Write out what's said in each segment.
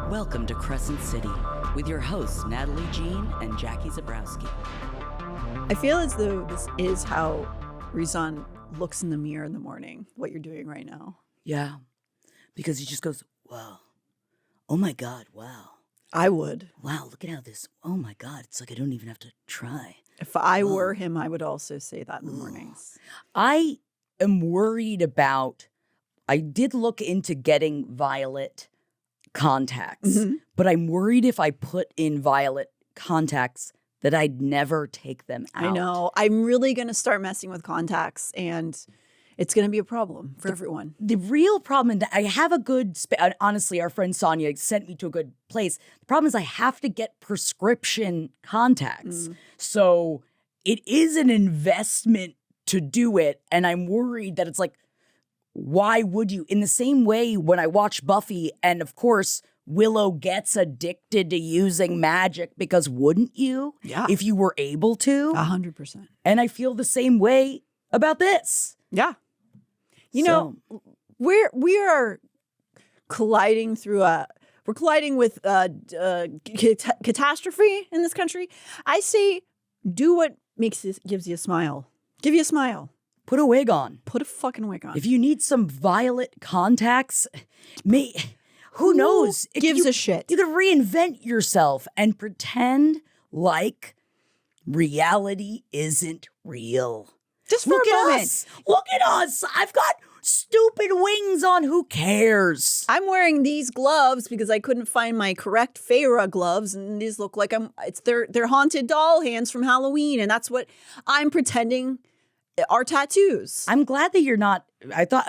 Welcome to Crescent City with your hosts, Natalie Jean and Jackie Zabrowski. I feel as though this is how Rizan looks in the mirror in the morning, what you're doing right now. Yeah, because he just goes, wow. Oh my God, wow. I would. Wow, look at how this, oh my God, it's like I don't even have to try. If I were him, I would also say that in the mornings. I am worried about, I did look into getting violet contacts, but I'm worried if I put in violet contacts that I'd never take them out. I know. I'm really going to start messing with contacts, and it's going to be a problem for everyone. The real problem, and I have a good, honestly, our friend Sonia sent me to a good place. The problem is I have to get prescription contacts. So it is an investment to do it. And I'm worried that it's like, why would you? In the same way, when I watch Buffy, and of course, Willow gets addicted to using magic, because wouldn't you? Yeah. If you were able to? 100%. And I feel the same way about this. Yeah. You know, we are colliding through we're colliding with catastrophe in this country. I say, do what gives you a smile. Give you a smile. Put a wig on. Put a fucking wig on. If you need some violet contacts, who knows? Gives a shit? You could reinvent yourself and pretend like reality isn't real. Just for Look a at moment. us. Look at us. I've got stupid wings on. Who cares? I'm wearing these gloves because I couldn't find my correct Feyre gloves, and these look like they're haunted doll hands from Halloween, and that's what I'm pretending are tattoos. I'm glad that you're not. I thought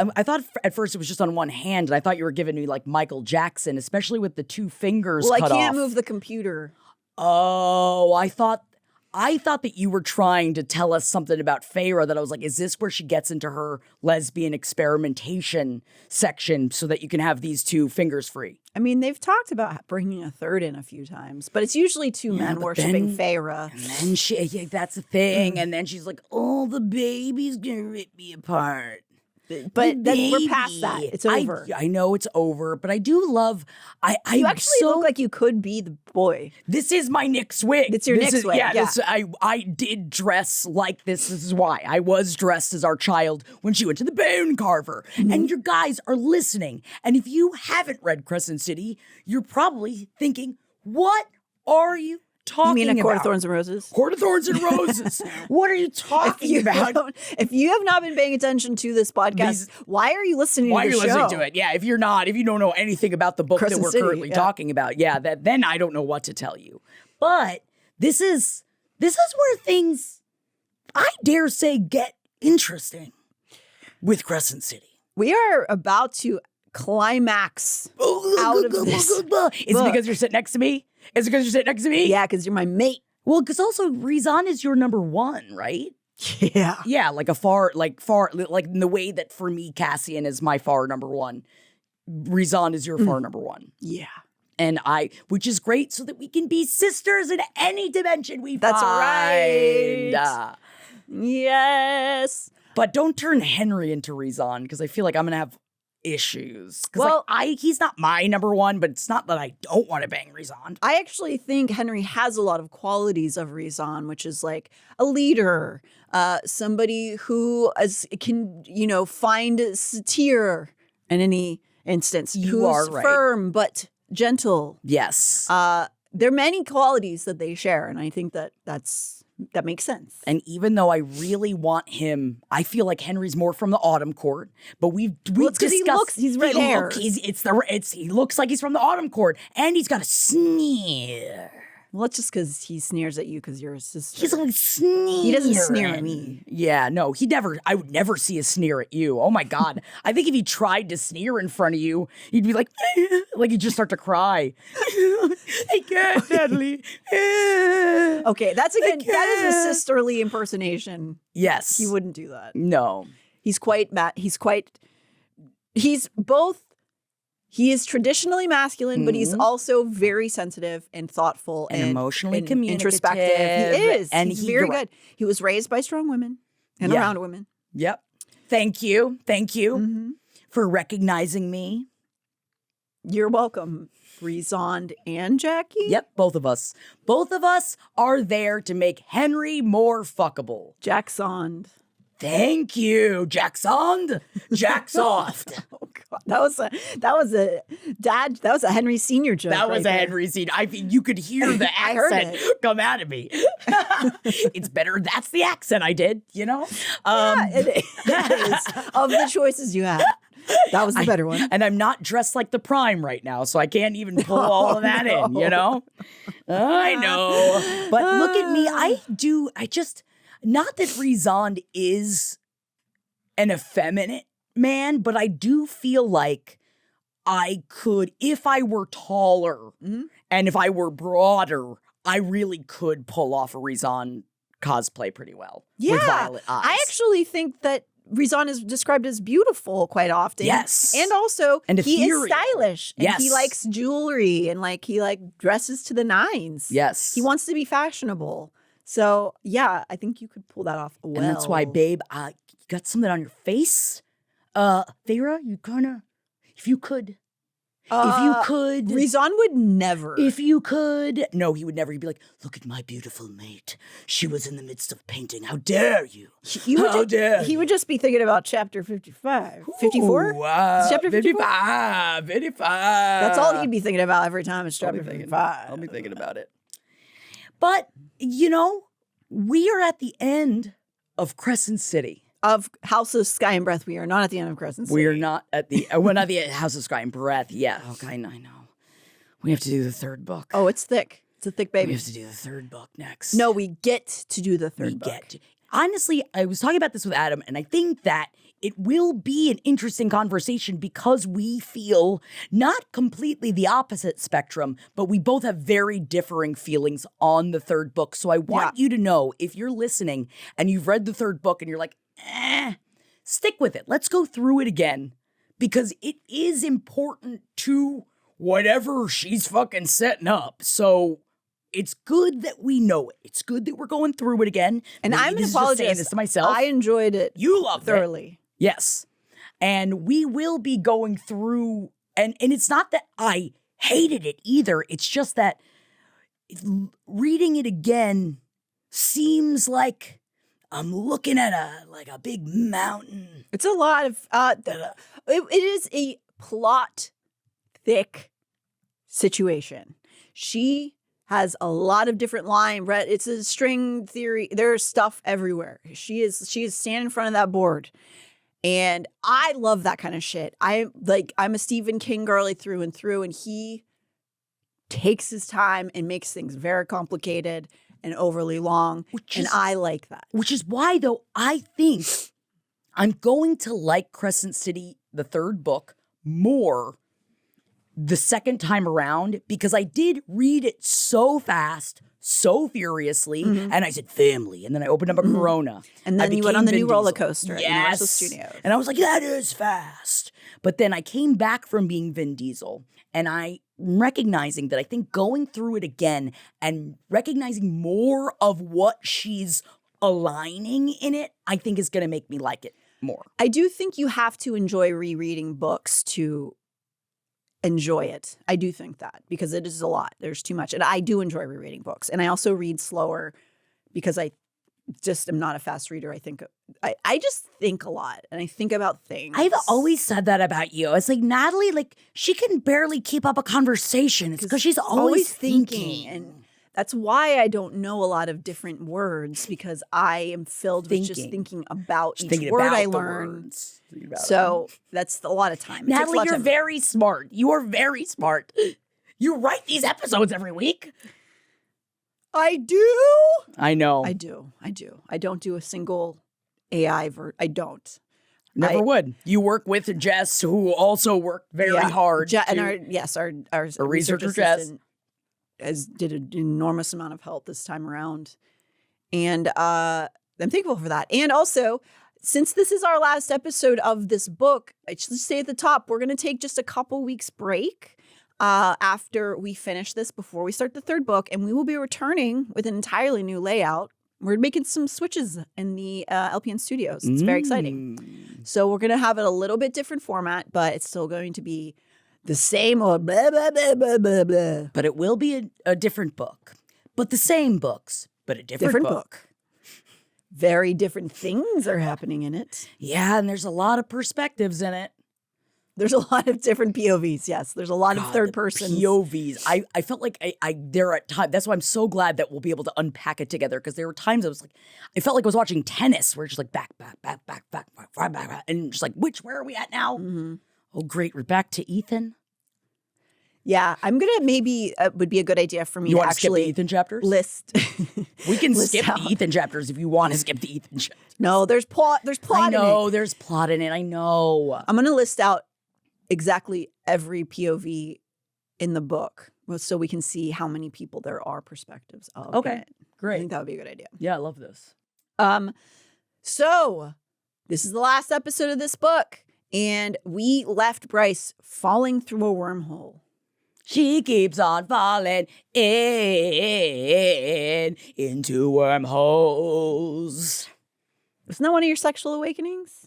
at first it was just on one hand, and I thought you were giving me like Michael Jackson, especially with the two fingers cut off. Well, I can't move the computer. Oh, I thought that you were trying to tell us something about Feyre, that I was like, is this where she gets into her lesbian experimentation section so that you can have these two fingers free? I mean, they've talked about bringing a third in a few times, but it's usually two men worshipping Feyre. And then that's the thing. And then she's like, oh, the baby's gonna rip me apart. But then we're past that. It's over. I know it's over, but I do love. You actually look like you could be the boy. This is my Nick's wig. It's your Nick's wig. Yeah. I did dress like this. This is why I was dressed as our child when she went to the bone carver. And your guys are listening. And if you haven't read Crescent City, you're probably thinking, what are you talking You mean A Court of about? Thorns and Roses? Court of Thorns and Roses. What are you talking about? If you have not been paying attention to this podcast, why are you listening to the show? Why are you listening to it? Yeah, if you don't know anything about the book Crescent that we're City, currently talking about, then I don't know what to tell you. But this is where things, I dare say, get interesting with Crescent City. We are about to climax out of this. Is it because you're sitting next to me? Is it because you're sitting next to me? Yeah, because you're my mate. Well, because also Rizan is your number one, right? Yeah. Yeah, like in the way that for me, Cassian is my far number one. Rizan is your far number one. Yeah. And which is great so that we can be sisters in any dimension we That's find. right. Yes. But don't turn Henry into Rizan, because I feel like I'm going to have issues. Well, he's not my number one, but it's not that I don't want to bang Rizan. I actually think Henry has a lot of qualities of Rizan, which is like a leader, somebody who can, find satir in any instance. You who's are right. Firm but gentle. Yes. There are many qualities that they share, and I think that makes sense. And even though I really want him, I feel like Henry's more from the Autumn Court. But we've discussed he's red hair. He looks like he's from the Autumn Court, and he's got a sneer. Well, it's just because he sneers at you because you're his sister. He's like sneering. He doesn't sneer at me. Yeah, no, I would never see a sneer at you. Oh my God. I think if he tried to sneer in front of you, you'd be like he'd just start to cry. I can't, Natalie. Okay, that is a sisterly impersonation. Yes. He wouldn't do that. No. He is traditionally masculine, but he's also very sensitive and thoughtful and emotionally communicative. Introspective. He is. And he's very good. He was raised by strong women and around women. Yep. Thank you for recognizing me. You're welcome. Rigelus'd and Jackie? Yep, both of us. Both of us are there to make Henry more fuckable. Jacksond. Thank you, Jacksond. Jacksoft. Oh God, that was a Henry Senior joke. That was right a there. Henry scene. I mean, you could hear the I heard accent come out of me. It's better. That's the accent I did, you know? It is. Of the choices you had, that was the better one. And I'm not dressed like the Prime right now, so I can't even pull all of that in, you know? I know. But look at me. Not that Rigelus'd is an effeminate man, but I do feel like I could, if I were taller and if I were broader, I really could pull off a Rigelus'd cosplay pretty well. Yeah, with violet eyes. I actually think that Rigelus'd is described as beautiful quite often. Yes. And also, And he ethereal. is stylish. And he Yes. likes jewelry and he dresses to the nines. Yes. He wants to be fashionable. So, yeah, I think you could pull that off well. And that's why, babe, you got something on your face? Thera, if you could. Rigelus'd would never. If you could. No, he would never. He'd be like, look at my beautiful mate. She was in the midst of painting. How dare you? He would just be thinking about chapter 55. 54? Chapter 54? 55. That's all he'd be thinking about every time it's chapter 55. I'll be thinking about it. But, we are at the end of Crescent City. Of House of Sky and Breath, we are not at the end of Crescent City. We are not at the, we're not at the House of Sky and Breath yet. Okay, I know. We have to do the third book. Oh, it's thick. It's a thick baby. We have to do the third book next. No, we get to do the third book. Honestly, I was talking about this with Adam, and I think that it will be an interesting conversation because we feel not completely the opposite spectrum, but we both have very differing feelings on the third book. So I want you to know, if you're listening and you've read the third book and you're like, stick with it. Let's go through it again because it is important to whatever she's fucking setting up. So it's good that we know it. It's good that we're going through it again. And I'm an apologist. Saying this to myself. I enjoyed it. You loved thoroughly. it. Yes. And we will be going through, and it's not that I hated it either. It's just that reading it again seems like I'm looking at a big mountain. It's a lot of, it is a plot thick situation. She has a lot of different it's a string theory. There's stuff everywhere. She is standing in front of that board. And I love that kind of shit. I'm a Stephen King girly through and through, and he takes his time and makes things very complicated and overly long. And I like that. Which is why, though, I think I'm going to like Crescent City, the third book, more the second time around because I did read it so fast, so furiously, and I said family, and then I opened up a Corona. And then you went on the new roller coaster at Universal Studios. And I was like, that is fast. But then I came back from being Vin Diesel, and I'm recognizing that I think going through it again and recognizing more of what she's aligning in it, I think is going to make me like it more. I do think you have to enjoy rereading books to enjoy it. I do think that because it is a lot. There's too much. And I do enjoy rereading books. And I also read slower because I just am not a fast reader. I just think a lot and I think about things. I've always said that about you. It's like Natalie, she can barely keep up a conversation. It's because she's always thinking. And that's why I don't know a lot of different words because I am filled with just thinking about each word I learn. So that's a lot of time. Natalie, you're very smart. You are very smart. You write these episodes every week. I do. I know. I do. I don't do a single AI I don't. Never would. You work with Jess, who also worked very hard. And our researcher Jess did an enormous amount of help this time around. And I'm thankful for that. And also, since this is our last episode of this book, I should say at the top, we're going to take just a couple weeks break after we finish this before we start the third book. And we will be returning with an entirely new layout. We're making some switches in the LPN studios. It's very exciting. So we're going to have it a little bit different format, but it's still going to be The same or blah, blah, blah, blah, blah, blah. But it will be a different book. But the same books, but a different book. Very different things are happening in it. Yeah, and there's a lot of perspectives in it. There's a lot of different POVs. Yes, there's a lot of third person POVs. I felt like I there at times. That's why I'm so glad that we'll be able to unpack it together, because there were times I felt like I was watching tennis, where it's just like back, and just like where are we at now? Mm-hmm. Oh, great, we're back to Ethan. Yeah, I'm gonna maybe would be a good idea for me You to want to skip actually the Ethan chapters? list. We can list skip out. the Ethan chapters if you want to skip the Ethan chapters. No, there's plot. There's plot. I know in it. there's plot in it. I know. I'm gonna list out exactly every POV in the book, so we can see how many people there are perspectives of. Okay, in it. I great. think that would be a good idea. Yeah, I love this. So this is the last episode of this book, and we left Bryce falling through a wormhole. She keeps on falling into wormholes. Isn't that one of your sexual awakenings?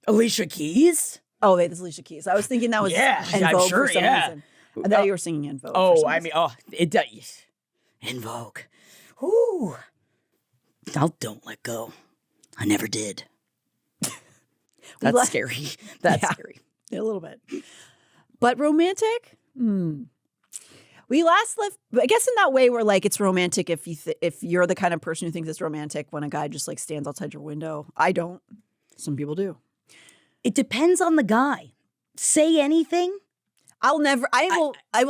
Alicia Keys? Oh, wait, that's Alicia Keys. I was thinking that was Yeah, En I'm Vogue sure, for some reason. I thought you were singing En Vogue. Oh, I mean, it does. In Vogue. Ooh. Don't let go. I never did. That's scary. That's scary. A little bit. But romantic? We last left, I guess in that way where like it's romantic if you're the kind of person who thinks it's romantic when a guy just like stands outside your window. I don't. Some people do. It depends on the guy. Say anything. I will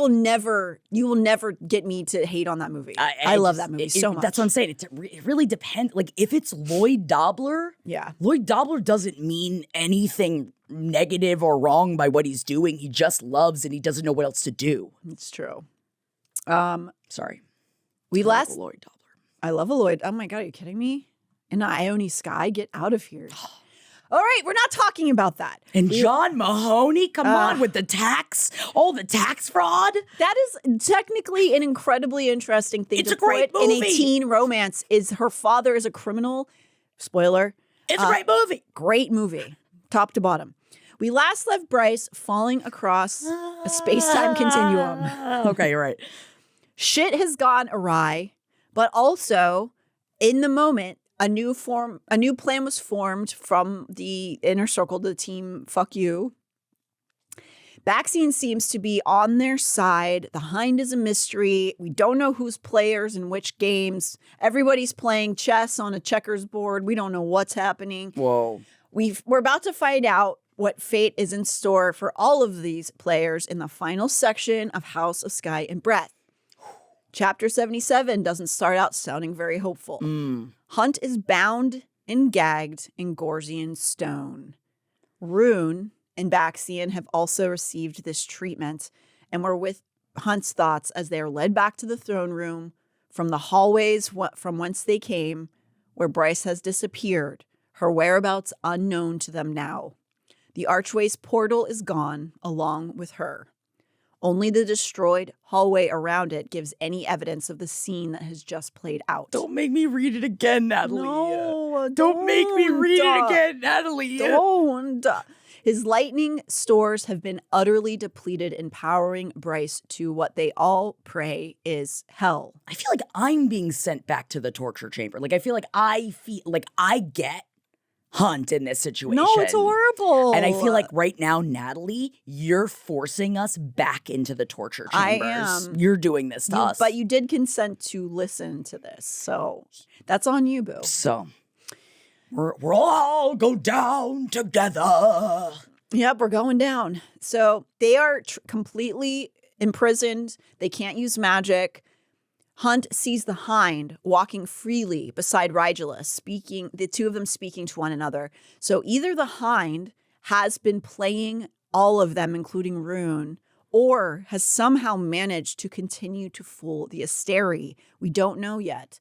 never, you will never get me to hate on that movie. I love that movie so much. That's what I'm saying. It really depends. Like if it's Lloyd Dobler, Lloyd Dobler doesn't mean anything negative or wrong by what he's doing. He just loves and he doesn't know what else to do. It's true. Sorry. We last Lloyd Dobler. I love a Lloyd. Oh my God, are you kidding me? And Ione Skye, get out of here. All right, we're not talking about that. And John Mahoney, come on with the tax. Oh, the tax fraud. That is technically an incredibly interesting thing It's to a great put in a movie. teen romance. Is her father is a criminal. Spoiler. It's a great movie. Great movie. Top to bottom. We last left Bryce falling across a space-time continuum. Okay, you're right. Shit has gone awry, but also in the moment, a new plan was formed from the inner circle, the team, fuck you. Baxian seems to be on their side. The Hind is a mystery. We don't know who's players in which games. Everybody's playing chess on a checkers board. We don't know what's happening. Whoa. We're about to find out what fate is in store for all of these players in the final section of House of Sky and Breath. Chapter 77 doesn't start out sounding very hopeful. Hunt is bound and gagged in Gorsian stone. Rune and Baxian have also received this treatment and were with Hunt's thoughts as they are led back to the throne room from the hallways from whence they came, where Bryce has disappeared, her whereabouts unknown to them now. The archway's portal is gone along with her. Only the destroyed hallway around it gives any evidence of the scene that has just played out. Don't make me read it again, Natalie. No, don't make me read it again, Natalie. Don't. His lightning stores have been utterly depleted, empowering Bryce to what they all pray is hell. I feel like I'm being sent back to the torture chamber. Like I feel like I get Hunt in this situation. No, it's horrible. And I feel like right now, Natalie, you're forcing us back into the torture chambers. I am. You're doing this to us. But you did consent to listen to this, so that's on you, boo. So we're all go down together. Yep, we're going down. So they are completely imprisoned. They can't use magic. Hunt sees the Hind walking freely beside Rigelus'd, the two of them speaking to one another. So either the Hind has been playing all of them, including Rune, or has somehow managed to continue to fool the Asteri. We don't know yet.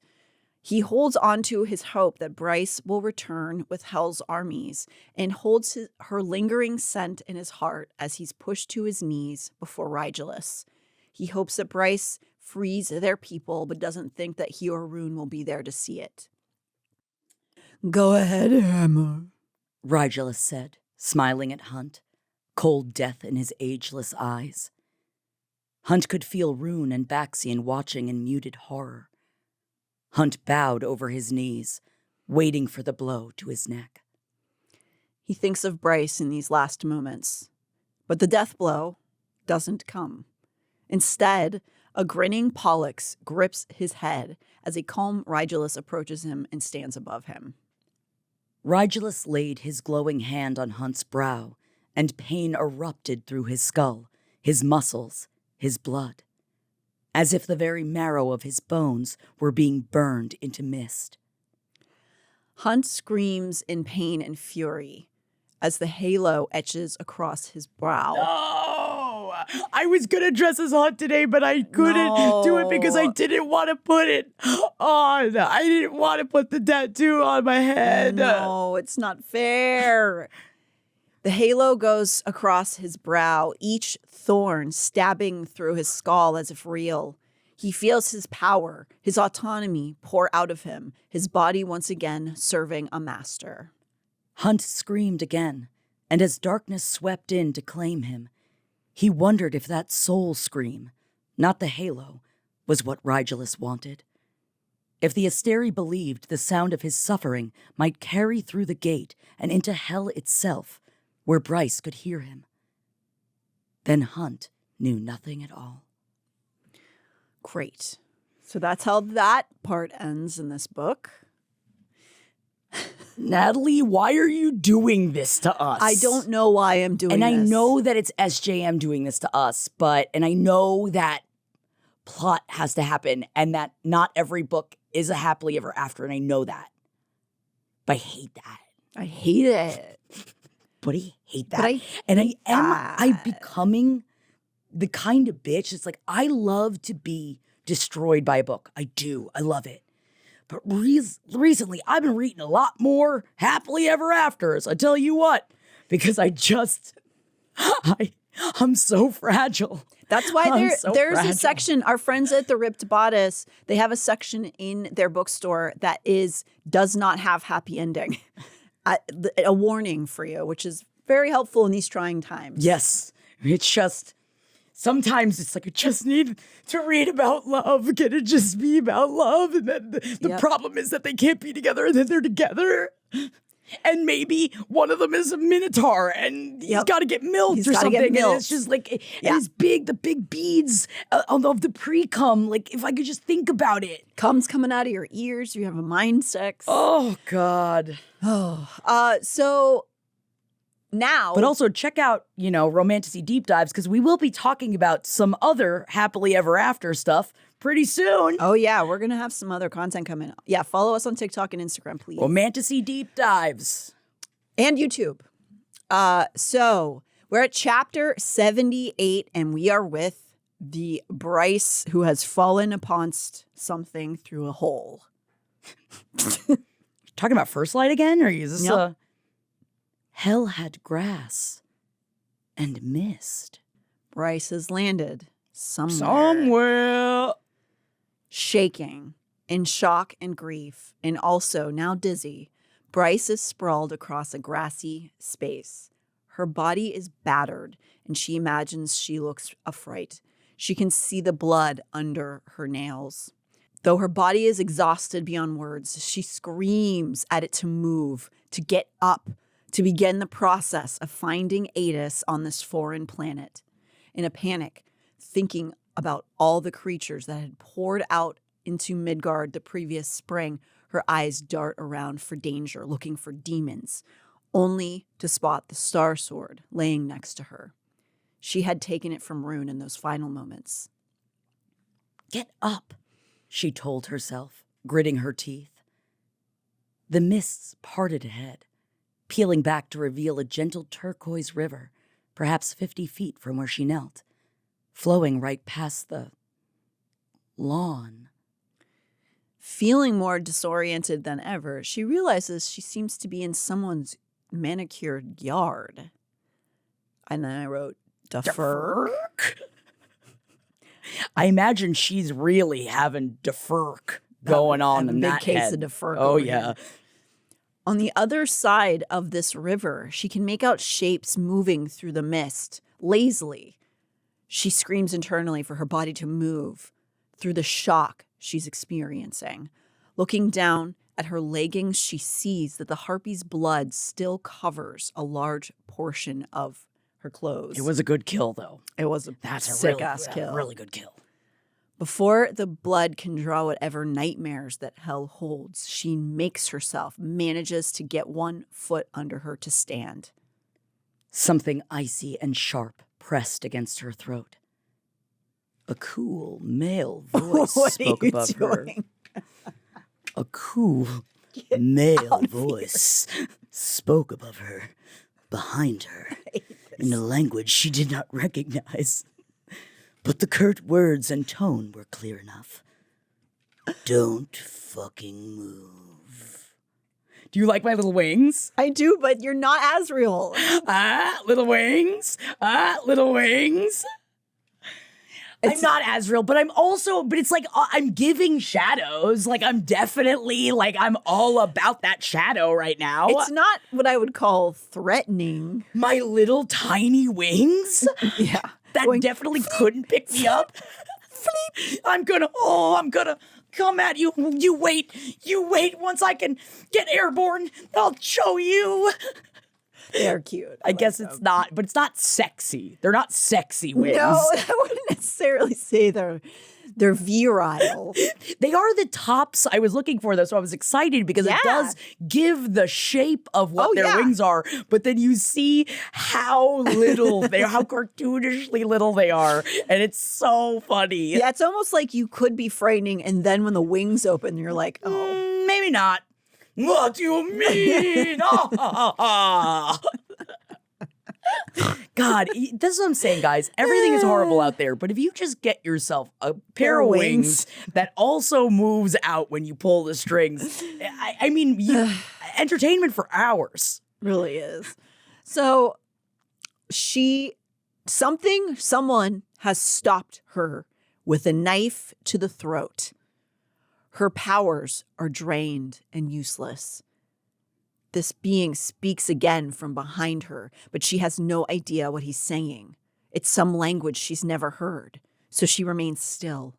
He holds on to his hope that Bryce will return with Hell's armies and holds her lingering scent in his heart as he's pushed to his knees before Rigelus'd. He hopes that Bryce frees their people, but doesn't think that he or Rune will be there to see it. Go ahead, Hammer, Rigelus'd said, smiling at Hunt. cold death in his ageless eyes. Hunt could feel Rune and Baxian watching in muted horror. Hunt bowed over his knees, waiting for the blow to his neck. He thinks of Bryce in these last moments, but the death blow doesn't come. Instead, a grinning Pollux grips his head as a calm Rigelus approaches him and stands above him. Rigelus laid his glowing hand on Hunt's brow, and pain erupted through his skull, his muscles, his blood, as if the very marrow of his bones were being burned into mist. Hunt screams in pain and fury as the halo etches across his brow. No! I was going to dress as Hunt today, but I couldn't do it because I didn't want to put it on. I didn't want to put the tattoo on my head. No, it's not fair. The halo goes across his brow, each thorn stabbing through his skull as if real. He feels his power, his autonomy pour out of him, his body once again serving a master. Hunt screamed again, and as darkness swept in to claim him, he wondered if that soul scream, not the halo, was what Rigelus wanted. If the Asteri believed the sound of his suffering might carry through the gate and into hell itself, where Bryce could hear him, then Hunt knew nothing at all. Great. So that's how that part ends in this book. Natalie, why are you doing this to us? I don't know why I'm doing and this. I know that it's SJM doing this to us, and I know that plot has to happen and that not every book is a happily ever after, and I know that. But I hate that. I hate it. But I hate that. But I and hate I'm becoming the kind of bitch that's like, I love to be destroyed by a book. I do. I love it. But recently, I've been reading a lot more happily ever afters. I tell you what, because I'm so fragile. That's why there's fragile. a section, our friends at the Ripped Bodice, they have a section in their bookstore that does not have happy ending. A warning for you, which is very helpful in these trying times. Yes. It's just, sometimes it's like, I just need to read about love. Can it just be about love? And then the problem is that they can't be together and then they're together. And maybe one of them is a minotaur and he's got to get milked or something. And it's just like, the big beads of the pre-cum. Like, if I could just think about it. Cum's coming out of your ears. You have a mind sex. Oh, God. So now. But also check out, Romantasy Deep Dives, because we will be talking about some other happily ever after stuff pretty soon. Oh, yeah. We're going to have some other content coming. Yeah. Follow us on TikTok and Instagram, please. Romantasy Deep Dives. And YouTube. So we're at chapter 78, and we are with the Bryce who has fallen upon something through a hole. Talking about First Light again? Or is this Yep. Hell had grass and mist. Bryce has landed somewhere. Shaking, in shock and grief, and also now dizzy, Bryce is sprawled across a grassy space. Her body is battered, and she imagines she looks a fright. She can see the blood under her nails. Though her body is exhausted beyond words, she screams at it to move, to get up, to begin the process of finding Adis on this foreign planet. In a panic, thinking about all the creatures that had poured out into Midgard the previous spring, her eyes dart around for danger, looking for demons, only to spot the Starsword laying next to her. She had taken it from Rune in those final moments. Get up, she told herself, gritting her teeth. The mists parted ahead, peeling back to reveal a gentle turquoise river, perhaps 50 feet from where she knelt, flowing right past the lawn. Feeling more disoriented than ever, she realizes she seems to be in someone's manicured yard. And then I wrote, Ferk. I imagine she's really having Ferk going on in big that case head. of Ferk. Oh, yeah. On the other side of this river, she can make out shapes moving through the mist, lazily. She screams internally for her body to move through the shock she's experiencing. Looking down at her leggings, she sees that the harpy's blood still covers a large portion of her clothes. It was a good kill, though. It was a sick-ass kill. Really good kill. Before the blood can draw whatever nightmares that hell holds, she manages to get 1 foot under her to stand. Something icy and sharp pressed against her throat. A cool male voice spoke above her. A cool male voice spoke above her, behind her, in a language she did not recognize. But the curt words and tone were clear enough. Don't fucking move. Do you like my little wings? I do, but you're not Asriel. Little wings. Little wings. I'm not Asriel, but it's like I'm giving shadows. Like I'm definitely I'm all about that shadow right now. It's not what I would call threatening. My little tiny wings? Yeah. That definitely couldn't pick me up. I'm gonna come at you. You wait. Once I can get airborne, I'll show you. They're cute. I guess it's not, but it's not sexy. They're not sexy wings. No, I wouldn't necessarily say they're virile. They are the tops I was looking for, though, so I was excited because it does give the shape of what their wings are, but then you see how little how cartoonishly little they are, and it's so funny. Yeah, it's almost like you could be frightening, and then when the wings open, you're like, oh. Maybe not. What do you mean? God, this is what I'm saying, guys. Everything is horrible out there, but if you just get yourself a pair of wings that also moves out when you pull the strings, I mean, entertainment for hours. Really is. So someone has stopped her with a knife to the throat. Her powers are drained and useless. This being speaks again from behind her, but she has no idea what he's saying. It's some language she's never heard, so she remains still.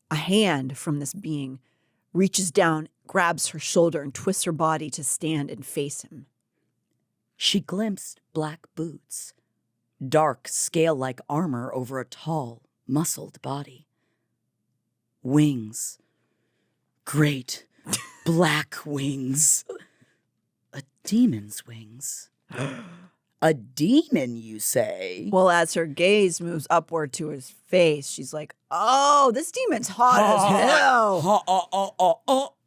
A hand from this being reaches down, grabs her shoulder, and twists her body to stand and face him. She glimpsed black boots, dark scale-like armor over a tall, muscled body. Wings. Great black wings. A demon's wings. A demon, you say? Well, as her gaze moves upward to his face, she's like, oh, this demon's hot as hell.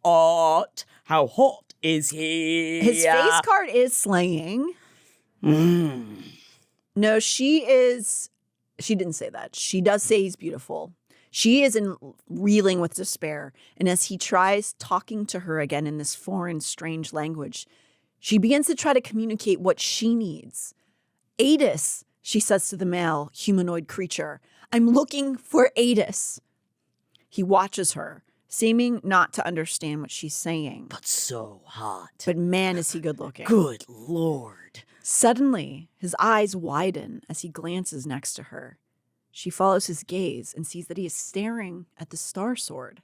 Hot. How hot is he? His face card is slaying. No, she didn't say that. She does say he's beautiful. She is reeling with despair, and as he tries talking to her again in this foreign, strange language, she begins to try to communicate what she needs. Adis, she says to the male humanoid creature, I'm looking for Adis. He watches her, seeming not to understand what she's saying. But so hot. But man, is he good looking. Good Lord. Suddenly, his eyes widen as he glances next to her. She follows his gaze and sees that he is staring at the Starsword.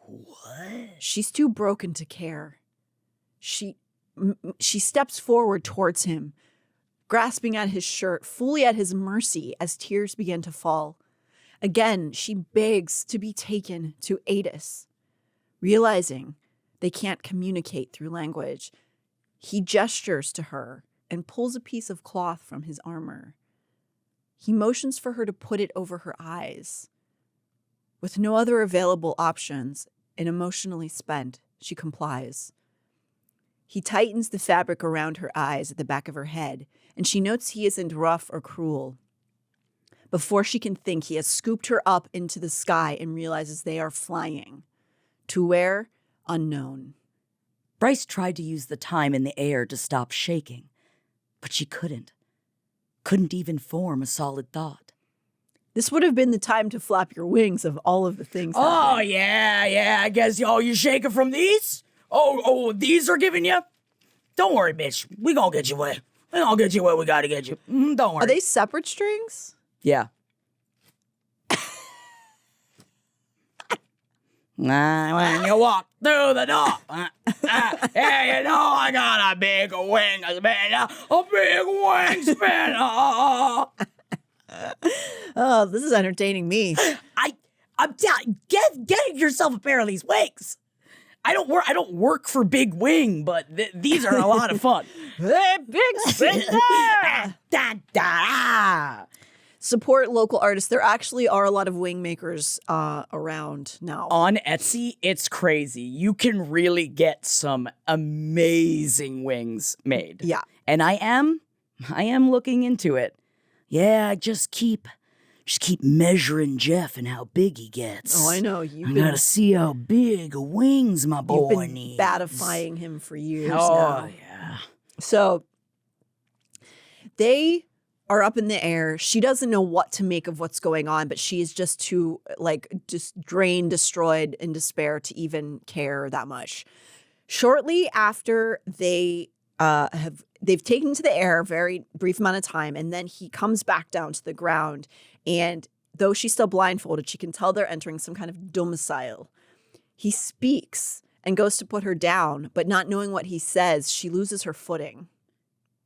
What? She's too broken to care. She steps forward towards him, grasping at his shirt, fully at his mercy as tears begin to fall. Again, she begs to be taken to Adis. Realizing they can't communicate through language, he gestures to her and pulls a piece of cloth from his armor. He motions for her to put it over her eyes. With no other available options and emotionally spent, she complies. He tightens the fabric around her eyes at the back of her head, and she notes he isn't rough or cruel. Before she can think, he has scooped her up into the sky and realizes they are flying. To where? Unknown. Bryce tried to use the time in the air to stop shaking, but she couldn't. Couldn't even form a solid thought. This would have been the time to flap your wings of all of the things. Oh, yeah, I guess, you shaking from these? Oh, these are giving you? Don't worry, bitch. We gonna get you where. We gonna get you where we gotta get you. Don't worry. Are they separate strings? Yeah. When you walk through the door, yeah, you know I got a big wingspan, a big wingspan. Oh, this is entertaining me. I'm telling, get yourself a pair of these wings. I don't work for Big Wing, but these are a lot of fun. Hey, big spender! Support local artists. There actually are a lot of wing makers around now. On Etsy, it's crazy. You can really get some amazing wings made. Yeah. And I am looking into it. Yeah, just keep measuring Jeff and how big he gets. Oh, I know. I gotta see how big wings my boy You've been needs. batifying him for years Oh, now. yeah. So they are up in the air. She doesn't know what to make of what's going on, but she is just too just drained, destroyed, in despair to even care that much. Shortly after they've taken to the air a very brief amount of time, and then he comes back down to the ground. And though she's still blindfolded, she can tell they're entering some kind of domicile. He speaks and goes to put her down, but not knowing what he says, she loses her footing.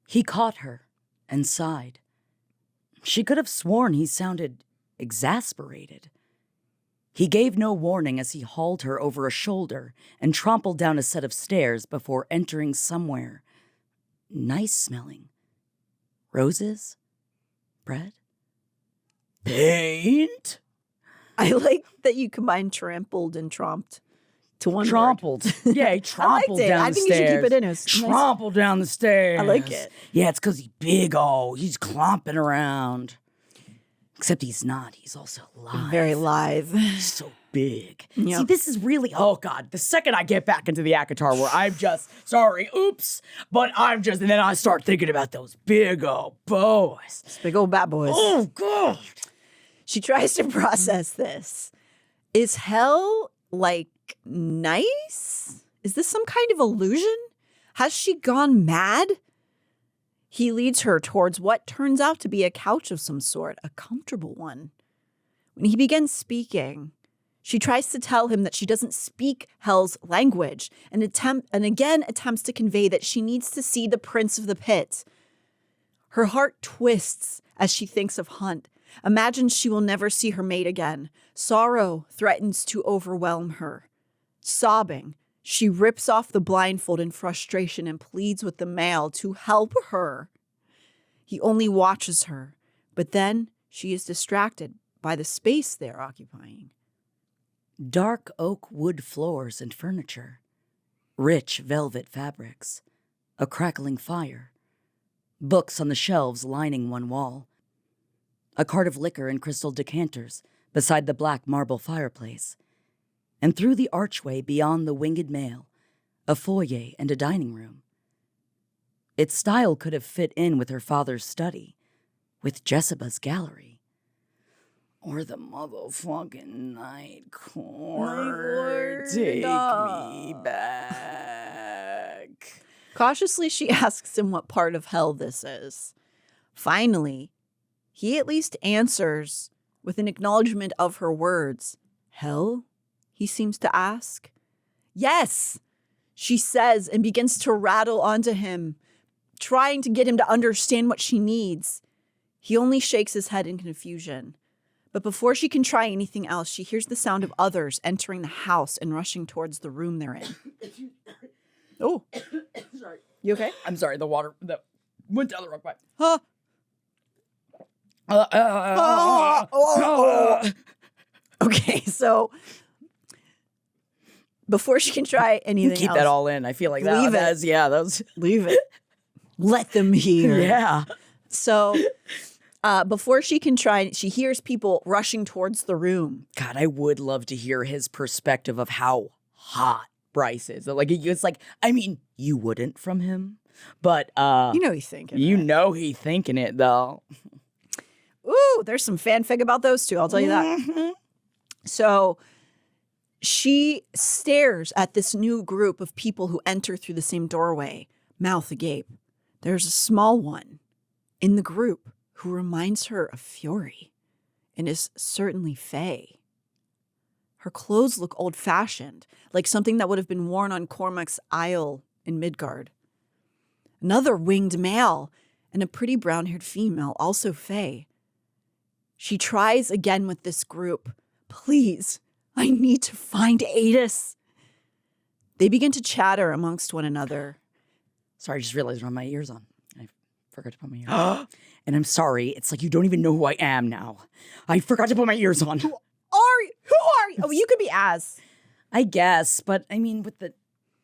He caught her and sighed. She could have sworn he sounded exasperated. He gave no warning as he hauled her over a shoulder and trampled down a set of stairs before entering somewhere nice-smelling. Roses? Bread? Paint? I like that you combine trampled and tromped to one word. Trampled. Yeah, he trampled I liked it. down I the think you stairs. should keep it in. It's nice. Trampled down the stairs. I like it. Yeah, it's because he's big. Oh, he's clomping around. Except he's not. He's also live. Very live. He's so big. Yep. See, this is really, oh God, the second I get back into the ACOTAR where I'm just, sorry, oops, but I'm just, and then I start thinking about those big old boys. It's big old bad boys. Oh, God. She tries to process this. Is hell, nice? Is this some kind of illusion? Has she gone mad? He leads her towards what turns out to be a couch of some sort, a comfortable one. When he begins speaking, she tries to tell him that she doesn't speak hell's language and again attempts to convey that she needs to see the prince of the pit. Her heart twists as she thinks of Hunt, imagines she will never see her mate again. Sorrow threatens to overwhelm her. Sobbing, she rips off the blindfold in frustration and pleads with the male to help her. He only watches her, but then she is distracted by the space they're occupying. Dark oak wood floors and furniture, rich velvet fabrics, a crackling fire, books on the shelves lining one wall, a cart of liquor in crystal decanters beside the black marble fireplace, and through the archway beyond the winged mail, a foyer and a dining room. Its style could have fit in with her father's study, with Jessica's gallery. Or the motherfucking night court. Take me back. Cautiously, she asks him what part of hell this is. Finally, he at least answers with an acknowledgement of her words. Hell? He seems to ask. Yes, she says and begins to rattle onto him, trying to get him to understand what she needs. He only shakes his head in confusion. But before she can try anything else, she hears the sound of others entering the house and rushing towards the room they're in. Oh. Sorry. You okay? I'm sorry, the water went down the wrong pipe. Huh? Okay, so before she can try anything Keep else, that all in. I feel like Leave it. Leave it. Let them hear. Yeah. So before she can try, she hears people rushing towards the room. God, I would love to hear his perspective of how hot Bryce is. Like, it's like, I mean, you wouldn't from him, but You know he's thinking. you right? know he thinking it though. Ooh, there's some fanfic about those two. I'll tell you that. So She stares at this new group of people who enter through the same doorway, mouth agape. There's a small one in the group who reminds her of Fury and is certainly Fae. Her clothes look old-fashioned, like something that would have been worn on Cormac's Isle in Midgard. Another winged male and a pretty brown-haired female, also Fae. She tries again with this group. Please, I need to find Adis. They begin to chatter amongst one another. Sorry, I just realized I don't have my ears on. I forgot to put my ears on. And I'm sorry. It's like you don't even know who I am now. I forgot to put my ears on. Who are you? Oh, you could be Az. I guess, but I mean,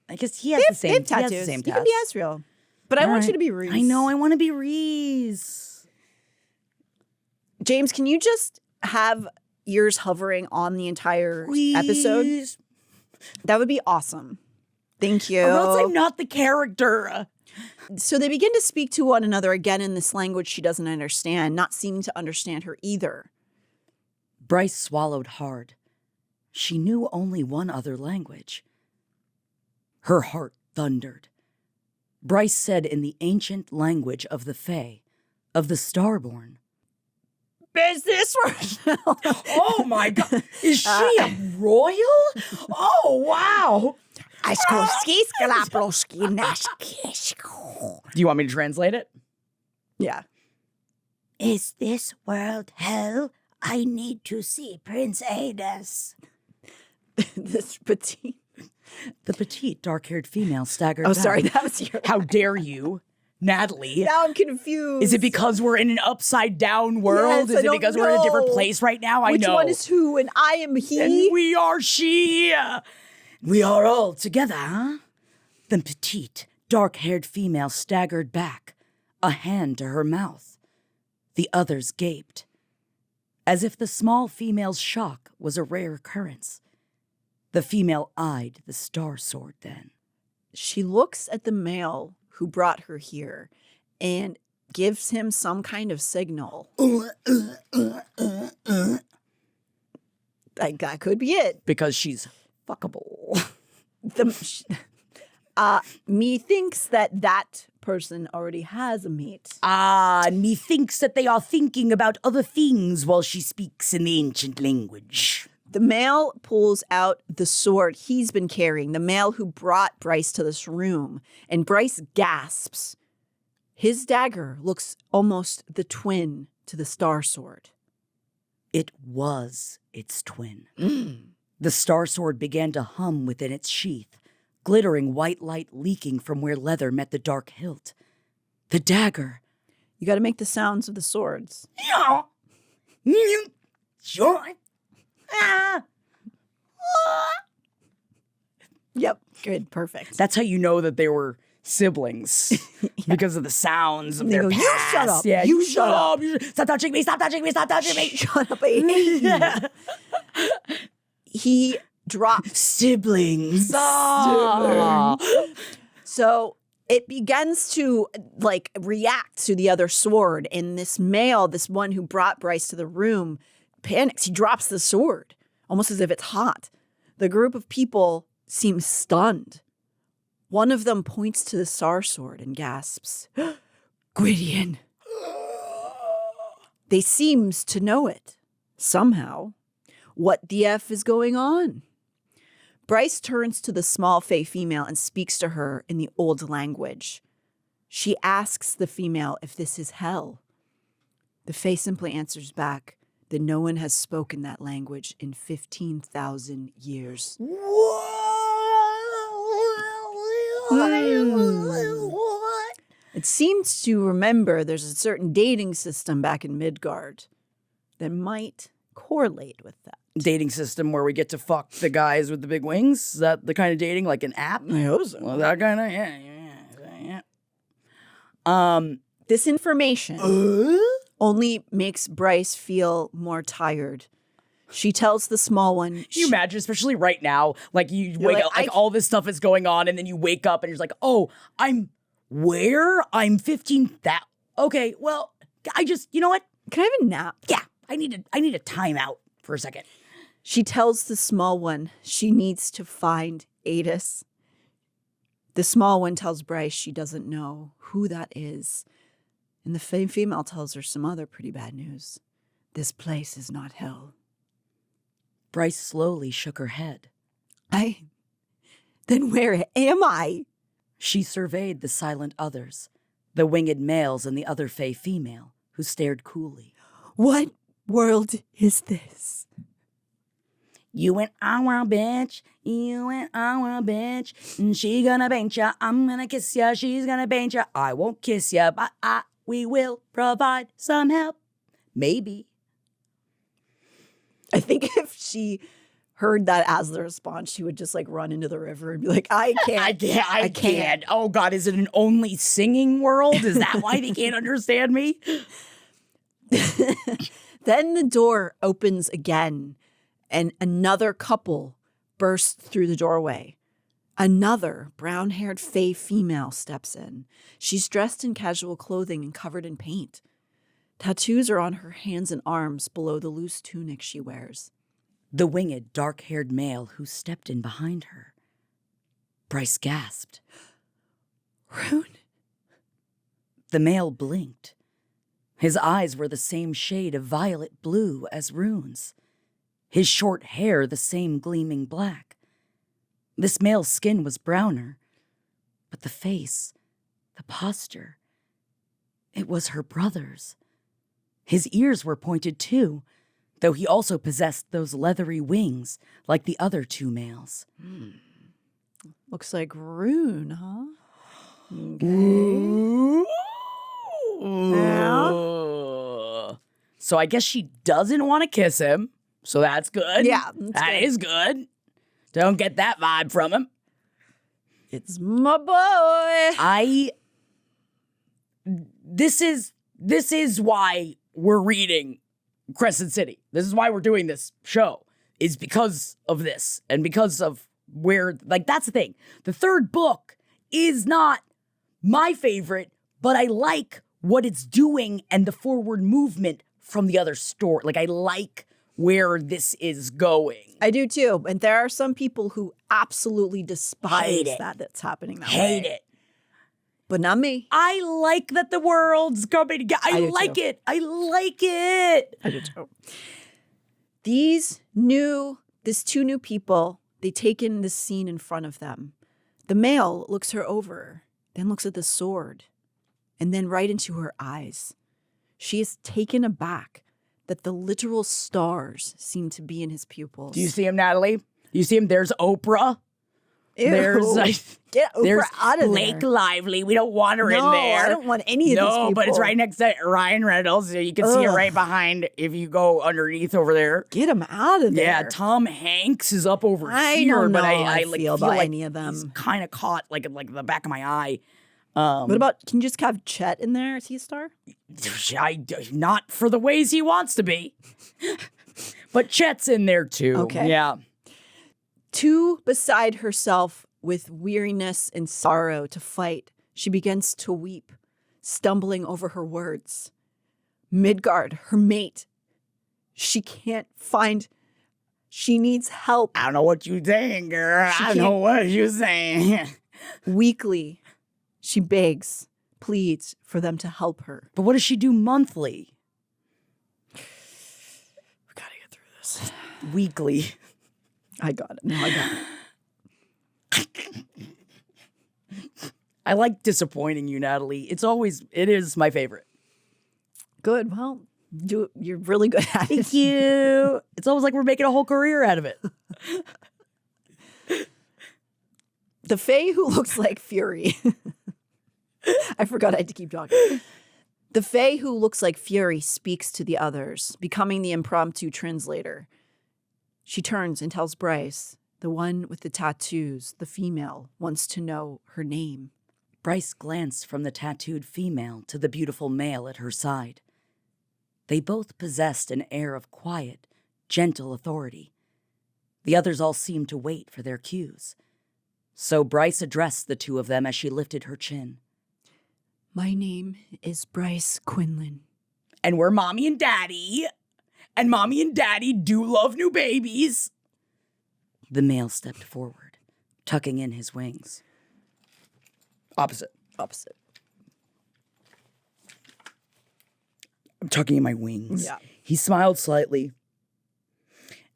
I guess he has the same. They have He has tattoos. the same You tats. can be Asriel. But I want you to be Reese. I know. I want to be Reese. James, can you just have ears hovering on the entire episode? Please. That would be awesome. Thank you. Or else I'm not the character. So they begin to speak to one another again in this language she doesn't understand, not seeming to understand her either. Bryce swallowed hard. She knew only one other language. Her heart thundered. Bryce said in the ancient language of the Fae, of the Starborn. Business word. Oh my God. Is she a royal? Oh, wow. Do you want me to translate it? Yeah. Is this world hell? I need to see Prince Adis. This petite. The petite, dark-haired female staggered Oh, back. sorry. That was your. How dare you, Natalie? Now I'm confused. Is it because we're in an upside-down world? Yes, Is it because we're in a different place right now? I Which know. one is who? And I am he. And we are she. We are all together, huh? The petite, dark-haired female staggered back, a hand to her mouth. The others gaped, as if the small female's shock was a rare occurrence. The female eyed the Starsword then. She looks at the male who brought her here and gives him some kind of signal. Like, that could be it. Because she's fuckable. Methinks that person already has a mate. Methinks that they are thinking about other things while she speaks in the ancient language. The male pulls out the sword he's been carrying, the male who brought Bryce to this room, and Bryce gasps. His dagger looks almost the twin to the Starsword. It was its twin. The Starsword began to hum within its sheath, glittering white light leaking from where leather met the dark hilt. The dagger. You got to make the sounds of the swords. Sure. Yep. Good. Perfect. That's how you know that they were siblings. Because of the sounds of They their go, "You past. shut up. Yeah, You shut up. Stop touching me. Stop touching me. Stop touching me. Shut up. I hate you. He drops. Siblings. So it begins to react to the other sword. And this male, this one who brought Bryce to the room, panics. He drops the sword, almost as if it's hot. The group of people seems stunned. One of them points to the Starsword and gasps, Gwydion. They seems to know it, somehow. What the F is going on? Bryce turns to the small Fae female and speaks to her in the old language. She asks the female if this is hell. The Fae simply answers back that no one has spoken that language in 15,000 years. It seems to remember there's a certain dating system back in Midgard that might correlate with that. Dating system where we get to fuck the guys with the big wings? Is that the kind of dating, like an app? I hope so. Well, that kind of, yeah. This information only makes Bryce feel more tired. She tells the small one. Can you imagine, especially right now, like you wake like, up, like all this stuff is going on, and then you wake up and you're like, oh, I'm 15. Okay, well, I just, you know what? Can I have a nap? Yeah, I need a timeout for a second. She tells the small one she needs to find Adis. The small one tells Bryce she doesn't know who that is. And the female tells her some other pretty bad news. This place is not hell. Bryce slowly shook her head. Then where am I? She surveyed the silent others, the winged males and the other fey female, who stared coolly. What world is this? You and our bitch, you and our bitch, and she gonna paint ya, I'm gonna kiss ya, she's gonna paint ya, I won't kiss ya, but we will provide some help. Maybe. I think if she heard that as the response, she would just like run into the river and be like, I can't. I can't. Oh God, is it an only singing world? Is that why they can't understand me? Then the door opens again and another couple bursts through the doorway. Another brown-haired fey female steps in. She's dressed in casual clothing and covered in paint. Tattoos are on her hands and arms below the loose tunic she wears. The winged, dark-haired male who stepped in behind her. Bryce gasped. Rune? The male blinked. His eyes were the same shade of violet blue as Rune's. His short hair the same gleaming black. This male's skin was browner, but the face, the posture, it was her brother's. His ears were pointed too, though he also possessed those leathery wings like the other two males. Looks like Rune, huh? Okay. Yeah. So I guess she doesn't want to kiss him, so that's good. Yeah, that is good. Don't get that vibe from him. It's my boy. This is why we're reading Crescent City. This is why we're doing this show, is because of this and because of where, like, that's the thing. The third book is not my favorite, but I like what it's doing and the forward movement from the other story. Like, I like where this is going. I do too. And there are some people who absolutely despise that's happening that way. Hate it. But not me. I like that the world's coming together. I like it. I like it. I do too. These two new people, they take in this scene in front of them. The male looks her over, then looks at the sword, and then right into her eyes. She is taken aback that the literal stars seem to be in his pupils. Do you see him, Natalie? Do you see him? There's Oprah. Ew. Get Oprah out of Blake there. Lively. We don't want her in No, there. I don't want any of these people. No, but it's right next to Ryan Reynolds. So you can see it right behind if you go underneath over there. Get him out of there. Yeah, Tom Hanks is up over I here, don't know but how I I like, feel feel about like any of them. he's kind of caught like the back of my eye. What about, can you just have Chet in there? Is he a star? Not for the ways he wants to be. But Chet's in there too. Okay. Yeah. Too beside herself with weariness and sorrow to fight, she begins to weep, stumbling over her words. Midgard, her mate, she can't find, she needs help. I don't know what you're saying, girl. I don't know what you're saying. Weekly, she begs, pleads for them to help her. But what does she do monthly? We gotta get through this. Weekly. I got it. No, I got it. I like disappointing you, Natalie. It is my favorite. Good. Well, you're really good at it. Thank you. It's almost like we're making a whole career out of it. The Fae who looks like Fury. I forgot I had to keep talking. The Fae who looks like Fury speaks to the others, becoming the impromptu translator. She turns and tells Bryce, the one with the tattoos, the female, wants to know her name. Bryce glanced from the tattooed female to the beautiful male at her side. They both possessed an air of quiet, gentle authority. The others all seemed to wait for their cues. So Bryce addressed the two of them as she lifted her chin. My name is Bryce Quinlan. And we're mommy and daddy. and mommy and daddy do love new babies. The male stepped forward, tucking in his wings. Opposite. I'm tucking in my wings. Yeah. He smiled slightly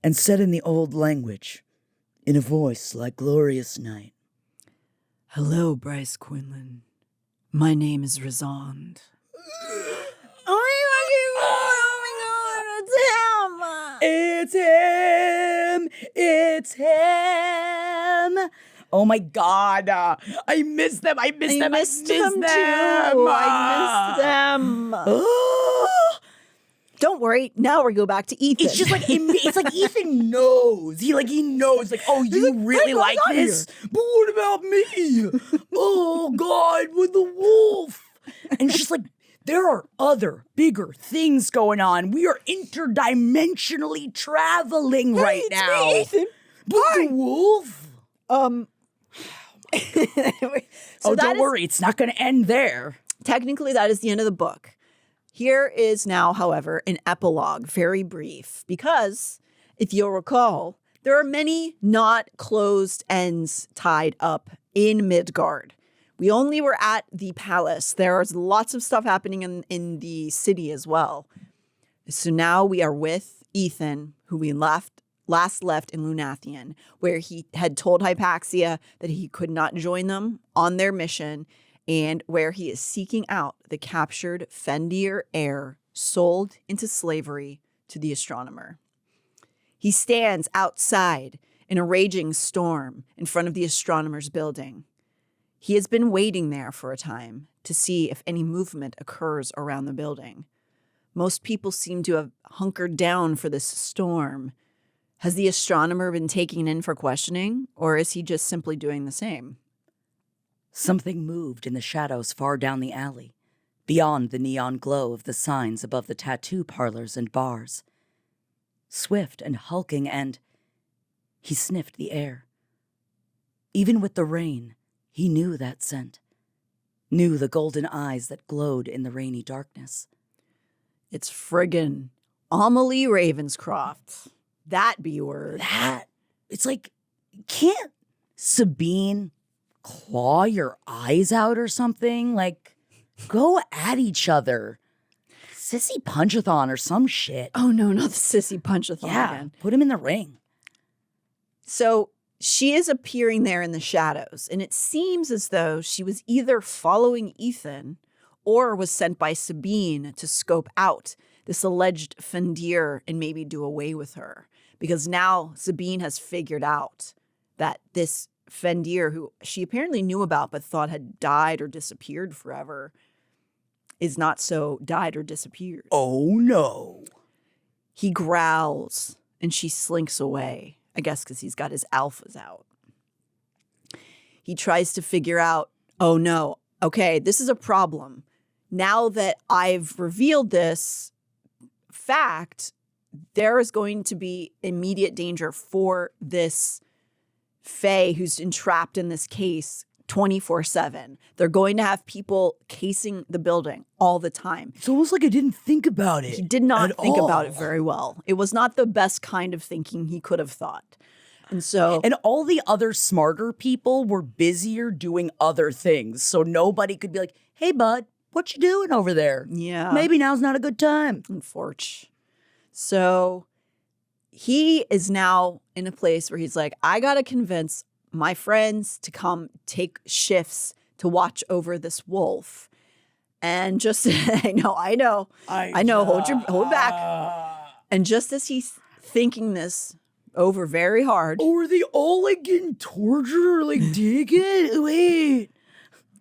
and said in the old language, in a voice like glorious night, Hello, Bryce Quinlan. My name is Rigelus'd. It's him. Oh my God. I miss them. I miss them. Missed I miss them them. too. I missed them. Don't worry. Now we go back to Ethan. It's just like it's like Ethan knows. He knows. Like, oh, you really like this? But what about me? Oh God, with the wolf. And it's just like there are other bigger things going on. We are interdimensionally traveling right now. Me, Ethan. But the wolf. So Don't worry, it's not going to end there. Technically, that is the end of the book. Here is now, however, an epilogue, very brief, because if you'll recall, there are many not closed ends tied up in Midgard. We only were at the palace. There's lots of stuff happening in the city as well. So now we are with Ethan, who we last left in Lunathian, where he had told Hypaxia that he could not join them on their mission, and where he is seeking out the captured Fenrir heir sold into slavery to the astronomer. He stands outside in a raging storm in front of the astronomer's building. He has been waiting there for a time to see if any movement occurs around the building. Most people seem to have hunkered down for this storm. Has the astronomer been taken in for questioning, or is he just simply doing the same? Something moved in the shadows far down the alley, beyond the neon glow of the signs above the tattoo parlors and bars. Swift and hulking, and he sniffed the air. Even with the rain, he knew that scent, knew the golden eyes that glowed in the rainy darkness. It's friggin' Amelie Ravenscroft. That B-word. It's like, can't Sabine claw your eyes out or something? Like, go at each other. Sissy punchathon or some shit. Oh no, not the sissy punchathon again. Put him in the ring. So she is appearing there in the shadows, and it seems as though she was either following Ethan or was sent by Sabine to scope out this alleged Fenrir and maybe do away with her. Because now Sabine has figured out that this Fenrir, who she apparently knew about but thought had died or disappeared forever, is not so died or disappeared. Oh no. He growls and she slinks away, I guess because he's got his alphas out. He tries to figure out, oh no, okay, this is a problem. Now that I've revealed this fact, there is going to be immediate danger for this Fae who's entrapped in this case 24/7. They're going to have people casing the building all the time. It's almost like I didn't think about it. He did not think all. about it very well. It was not the best kind of thinking he could have thought. And all the other smarter people were busier doing other things. So nobody could be like, hey, bud, what you doing over there? Yeah. Maybe now's not a good time. Unfortunately. So he is now in a place where he's like, I got to convince my friends to come take shifts to watch over this wolf. And just, I know, hold back. And just as he's thinking this over very hard. Oh, are they all like getting tortured or like taken? Wait.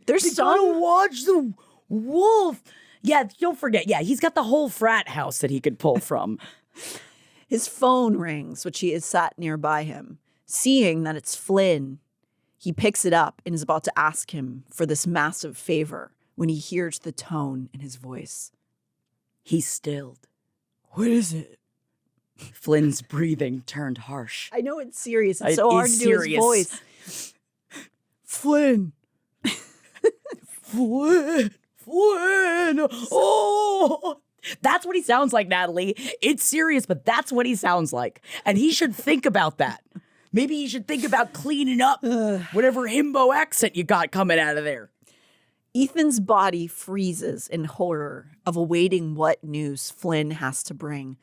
There's gotta watch the wolf. Yeah, don't forget. Yeah, he's got the whole frat house that he could pull from. His phone rings, which he is sat nearby him. Seeing that it's Flynn, he picks it up and is about to ask him for this massive favor when he hears the tone in his voice. He stilled. What is it? Flynn's breathing turned harsh. I know it's serious. It's so hard to do his voice. Flynn. Flynn. Oh, That's what he sounds like, Natalie. It's serious, but that's what he sounds like. And he should think about that. Maybe he should think about cleaning up whatever himbo accent you got coming out of there. Ethan's body freezes in horror of awaiting what news Flynn has to bring,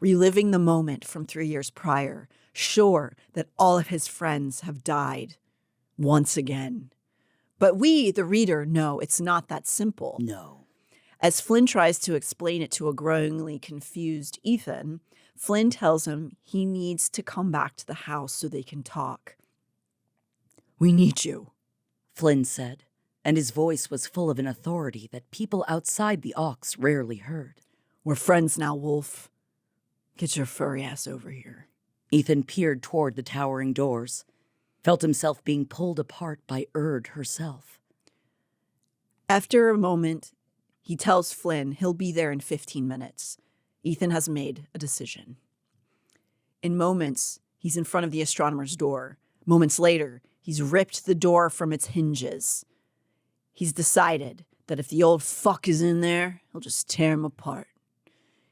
reliving the moment from 3 years prior, sure that all of his friends have died once again. But we, the reader, know it's not that simple. No. As Flynn tries to explain it to a growingly confused Ethan, Flynn tells him he needs to come back to the house so they can talk. "We need you," Flynn said, and his voice was full of an authority that people outside the Ox rarely heard. "We're friends now, Wolf. Get your furry ass over here." Ethan peered toward the towering doors, felt himself being pulled apart by Erd herself. After a moment, he tells Flynn he'll be there in 15 minutes. Ethan has made a decision. In moments, he's in front of the astronomer's door. Moments later, he's ripped the door from its hinges. He's decided that if the old fuck is in there, he'll just tear him apart.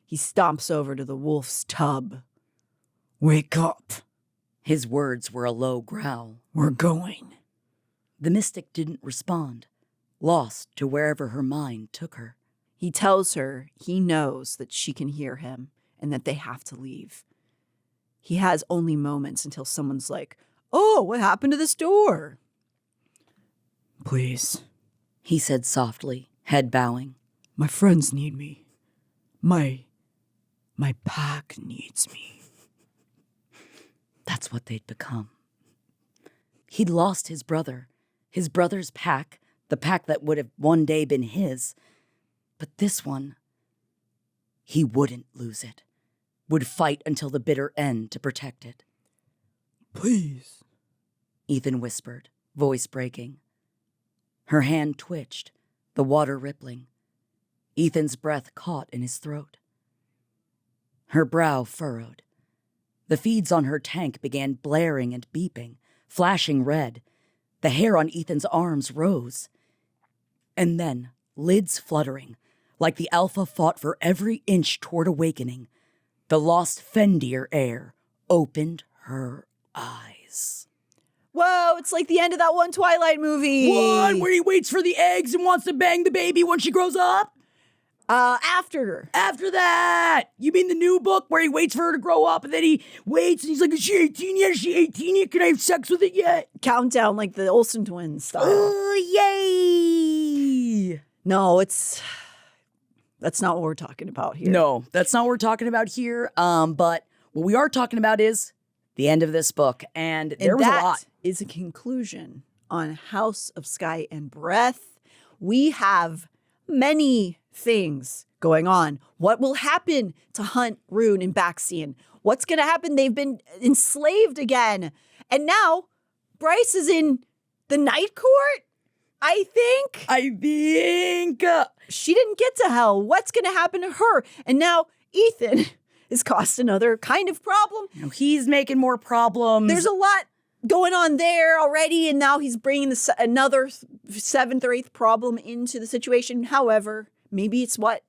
He stomps over to the wolf's tub. "Wake up. His words were a low growl. We're going." The mystic didn't respond, lost to wherever her mind took her. He tells her he knows that she can hear him and that they have to leave. He has only moments until someone's like, "Oh, what happened to this door?" "Please," he said softly, head bowing. "My friends need me. My pack needs me." That's what they'd become. He'd lost his brother's pack, the pack that would have one day been his. But this one, he wouldn't lose it, would fight until the bitter end to protect it. "Please," Ethan whispered, voice breaking. Her hand twitched, the water rippling. Ethan's breath caught in his throat. Her brow furrowed. The feeds on her tank began blaring and beeping, flashing red. The hair on Ethan's arms rose. And then, lids fluttering, like the Alpha fought for every inch toward awakening, the lost Fendir heir opened her eyes. Whoa, it's like the end of that one Twilight movie. What? Where he waits for the eggs and wants to bang the baby when she grows up? After that! You mean the new book where he waits for her to grow up and then he waits and he's like, "Is she 18 yet? Is she 18 yet? Can I have sex with it yet?" Countdown like the Olsen twins style. Oh, yay! No, that's not what we're talking about here. No, that's not what we're talking about here. But what we are talking about is the end of this book. And there was a lot. That is a conclusion on House of Sky and Breath. We have many things going on. What will happen to Hunt, Rune, and Baxian? What's going to happen? They've been enslaved again. And now Bryce is in the Night Court, I think. She didn't get to hell. What's going to happen to her? And now Ethan has caused another kind of problem. He's making more problems. There's a lot going on there already, and now he's bringing another 7th or 8th problem into the situation. However, maybe it's what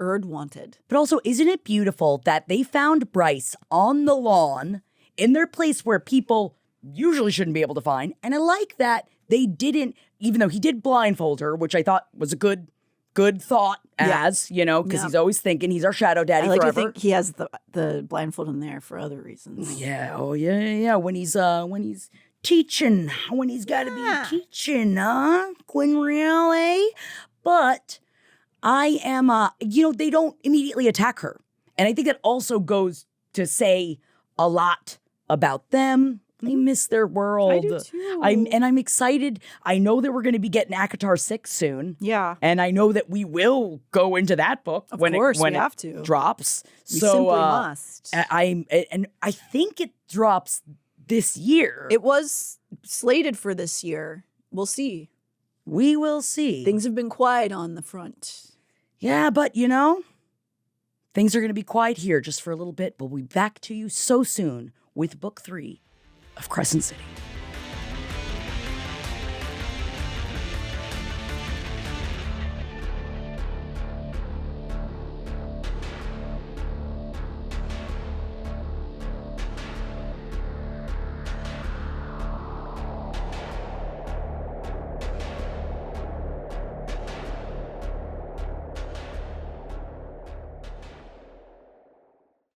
Erd wanted. But also, isn't it beautiful that they found Bryce on the lawn in their place where people usually shouldn't be able to find? And I like that they didn't, even though he did blindfold her, which I thought was a good thought, because he's always thinking he's our shadow daddy I like forever. to think he has the blindfold in there for other reasons. Yeah, when he's teaching, when he's got to be teaching, quiiiiiite. But I am, they don't immediately attack her. And I think that also goes to say a lot about them. They miss their world. I do too. I'm excited. I know that we're going to be getting ACOTAR 6 soon. Yeah. And I know that we will go into that book when it have to. drops. We simply must. I think it drops this year. It was slated for this year. We'll see. We will see. Things have been quiet on the front. Yeah, but things are going to be quiet here just for a little bit. We'll be back to you so soon with book 3 of Crescent City.